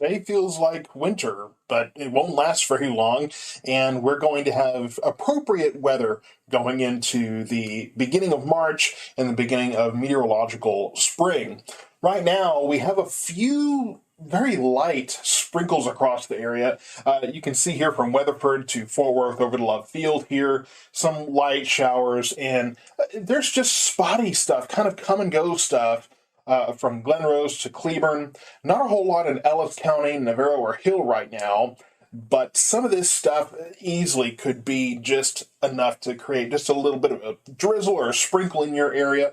Today feels like winter, but it won't last very long, and we're going to have appropriate weather going into the beginning of March and the beginning of meteorological spring. Right now, we have a few very light sprinkles across the area. You can see here from Weatherford to Fort Worth over to Love Field here, some light showers, and there's just spotty stuff, kind of come and go stuff from Glen Rose to Cleburne. Not a whole lot in Ellis County, Navarro, or Hill right now, but some of this stuff easily could be just enough to create just a little bit of a drizzle or a sprinkle in your area.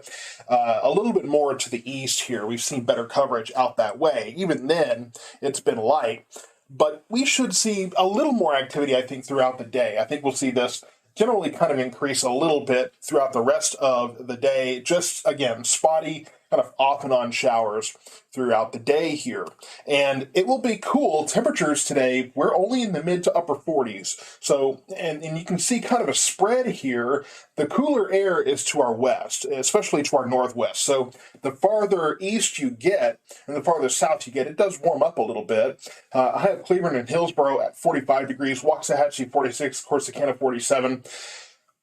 A little bit more to the east here. We've seen better coverage out that way. Even then, it's been light. But we should see a little more activity, I think, throughout the day. I think we'll see this generally kind of increase a little bit throughout the rest of the day. Just, again, spotty, kind of off and on showers throughout the day here. And it will be cool. Temperatures today, we're only in the mid to upper 40s. So, and you can see kind of a spread here. The cooler air is to our west, especially to our northwest. So the farther east you get and the farther south you get, it does warm up a little bit. I have Cleburne and Hillsborough at 45 degrees, Waxahachie 46, Corsicana 47.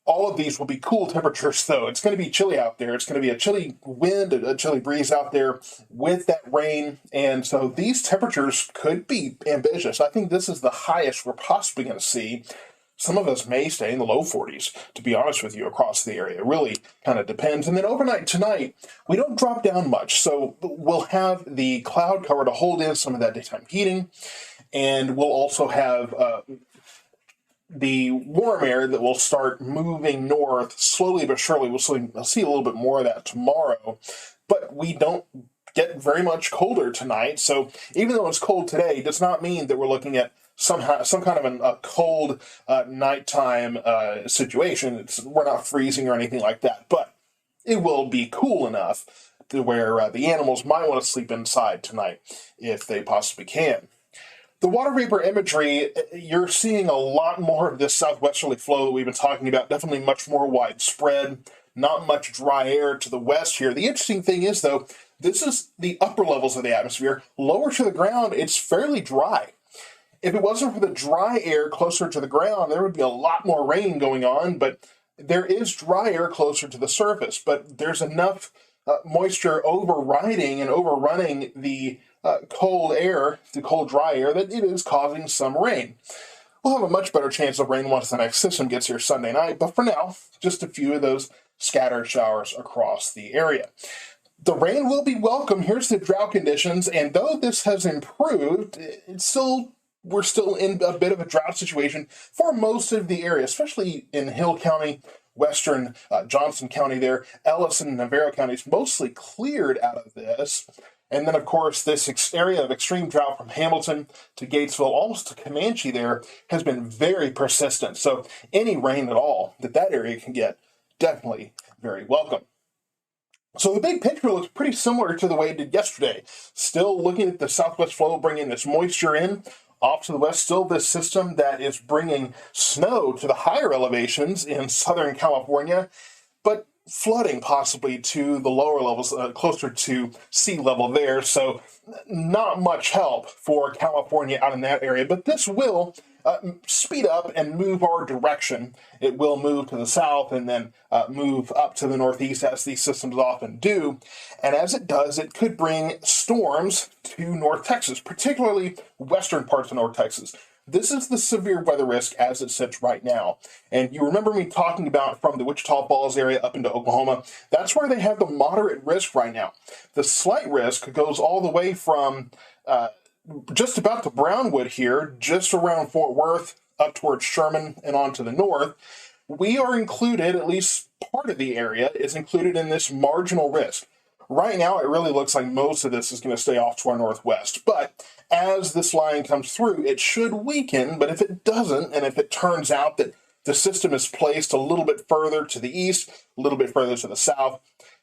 All of these will be cool temperatures, though. It's going to be chilly out there. It's going to be a chilly wind, a chilly breeze out there with that rain. And so these temperatures could be ambitious. I think this is the highest we're possibly going to see. Some of us may stay in the low 40s, to be honest with you, across the area. It really kind of depends. And then overnight tonight, we don't drop down much. So we'll have the cloud cover to hold in some of that daytime heating. And we'll also have the warm air that will start moving north slowly but surely. We'll see a little bit more of that tomorrow, but we don't get very much colder tonight. So even though it's cold today, does not mean that we're looking at some kind of a cold nighttime situation. We're not freezing or anything like that, but it will be cool enough to where the animals might want to sleep inside tonight if they possibly can. The water vapor imagery, you're seeing a lot more of this southwesterly flow that we've been talking about, definitely much more widespread, not much dry air to the west here. The interesting thing is, though, this is the upper levels of the atmosphere. Lower to the ground, it's fairly dry. If it wasn't for the dry air closer to the ground, there would be a lot more rain going on, but there is dry air closer to the surface, but there's enough moisture overriding and overrunning the cold air, the cold dry air, that it is causing some rain. We'll have a much better chance of rain once the next system gets here Sunday night, but for now, just a few of those scattered showers across the area. The rain will be welcome. Here's the drought conditions, and though this has improved, we're still in a bit of a drought situation for most of the area, especially in Hill County, western Johnson County there. Ellis and Navarro counties mostly cleared out of this. And then, of course, this area of extreme drought from Hamilton to Gatesville, almost to Comanche there, has been very persistent. So any rain at all that area can get, definitely very welcome. So the big picture looks pretty similar to the way it did yesterday. Still looking at the southwest flow, bringing this moisture in. Off to the west, still this system that is bringing snow to the higher elevations in Southern California, but flooding possibly to the lower levels, closer to sea level there. So not much help for California out in that area, but this will speed up and move our direction. It will move to the south and then move up to the northeast, as these systems often do. And as it does, it could bring storms to North Texas, particularly western parts of North Texas. This is the severe weather risk as it sits right now. And you remember me talking about from the Wichita Falls area up into Oklahoma. That's where they have the moderate risk right now. The slight risk goes all the way from just about to Brownwood here, just around Fort Worth, up towards Sherman and on to the north. We are included, at least part of the area is included in this marginal risk. Right now, it really looks like most of this is going to stay off to our northwest. But as this line comes through, it should weaken. But if it doesn't, and if it turns out that the system is placed a little bit further to the east, a little bit further to the south,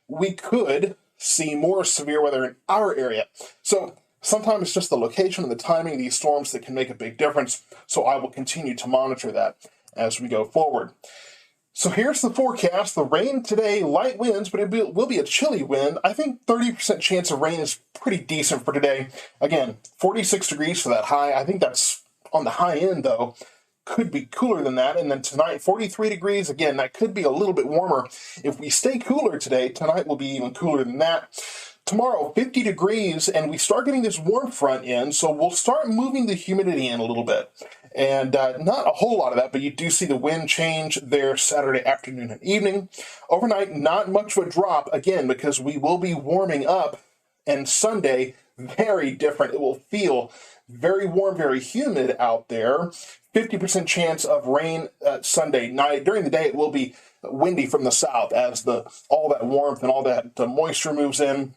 we could see more severe weather in our area. So sometimes it's just the location and the timing of these storms that can make a big difference. So I will continue to monitor that as we go forward. So here's the forecast. The rain today, light winds, but will be a chilly wind. I think 30% chance of rain is pretty decent for today. Again, 46 degrees for that high. I think that's on the high end, though. Could be cooler than that. And then tonight, 43 degrees. Again, that could be a little bit warmer. If we stay cooler today, tonight will be even cooler than that. Tomorrow, 50 degrees, and we start getting this warm front in, so we'll start moving the humidity in a little bit. And not a whole lot of that, but you do see the wind change there Saturday afternoon and evening. Overnight, not much of a drop, again, because we will be warming up, and Sunday, very different. It will feel very warm, very humid out there. 50% chance of rain Sunday night. During the day, it will be windy from the south as all that warmth and all that moisture moves in.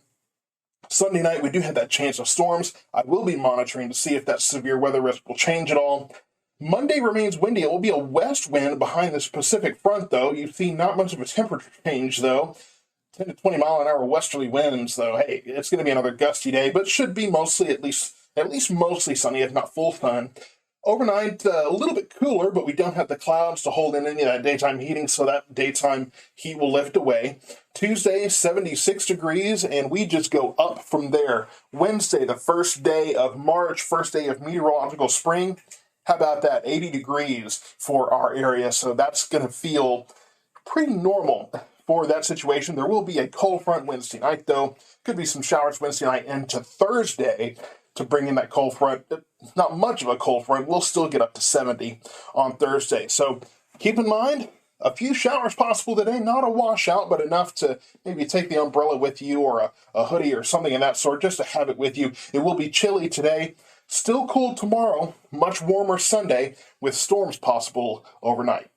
Sunday night, we do have that chance of storms. I will be monitoring to see if that severe weather risk will change at all. Monday remains windy. It will be a west wind behind this Pacific front, though. You see not much of a temperature change, though. 10 to 20 mile an hour westerly winds, though. Hey, it's going to be another gusty day, but should be mostly, at least mostly sunny, if not full sun. Overnight, a little bit cooler, but we don't have the clouds to hold in any of that daytime heating, so that daytime heat will lift away. Tuesday, 76 degrees, and we just go up from there. Wednesday, the first day of March, first day of meteorological spring. How about that? 80 degrees for our area, so that's going to feel pretty normal for that situation. There will be a cold front Wednesday night, though. Could be some showers Wednesday night into Thursday to bring in that cold front. Not much of a cold front. We'll still get up to 70 on Thursday. So keep in mind, a few showers possible today. Not a washout, but enough to maybe take the umbrella with you or a hoodie or something of that sort, just to have it with you. It will be chilly today. Still cool tomorrow. Much warmer Sunday with storms possible overnight.